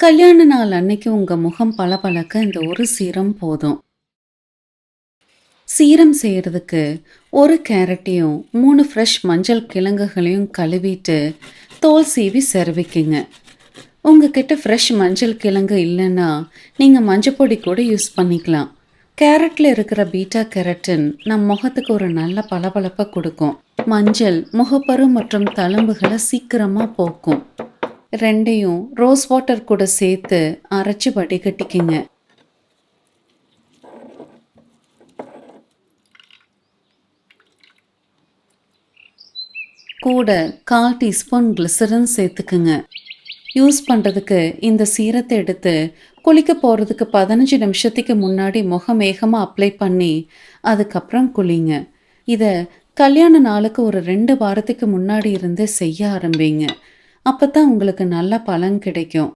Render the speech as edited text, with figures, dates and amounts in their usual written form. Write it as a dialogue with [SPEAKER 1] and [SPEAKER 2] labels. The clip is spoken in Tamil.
[SPEAKER 1] கல்யாண நாள் அன்னைக்கு உங்க முகம் பளபளக்க இந்த ஒரு சீரம் போதும். சீரம் செய்யறதுக்கு 1 கேரட்டையும் 3 ஃப்ரெஷ் மஞ்சள் கிழங்குகளையும் கழுவிட்டு தோல் சீவி செரவிக்குங்க. உங்ககிட்ட ஃப்ரெஷ் மஞ்சள் கிழங்கு இல்லைன்னா நீங்க மஞ்சப்பொடி கூட யூஸ் பண்ணிக்கலாம். கேரட்ல இருக்கிற பீட்டா கேரட்டின் நம் முகத்துக்கு ஒரு நல்ல பளபளப்பை கொடுக்கும். மஞ்சள் முகப்பரு மற்றும் தழும்புகளை சீக்கிரமா போக்கும். 2யும் ரோஸ் வாட்டர் கூட சேர்த்து அரைச்சு வடிகட்டிக்கிங்க. கூட 1/4 டீஸ்பூன் கிளிசரின் சேர்த்துக்குங்க. யூஸ் பண்ணுறதுக்கு இந்த சீரத்தை எடுத்து குளிக்க போகிறதுக்கு 15 நிமிஷத்துக்கு முன்னாடி முகமேகமாக அப்ளை பண்ணி அதுக்கப்புறம் குளிங்க. இதை கல்யாண நாளுக்கு ஒரு 2 வாரத்துக்கு முன்னாடி இருந்து செய்ய ஆரம்பிங்க. அப்போ தான் உங்களுக்கு நல்ல பலன் கிடைக்கும்.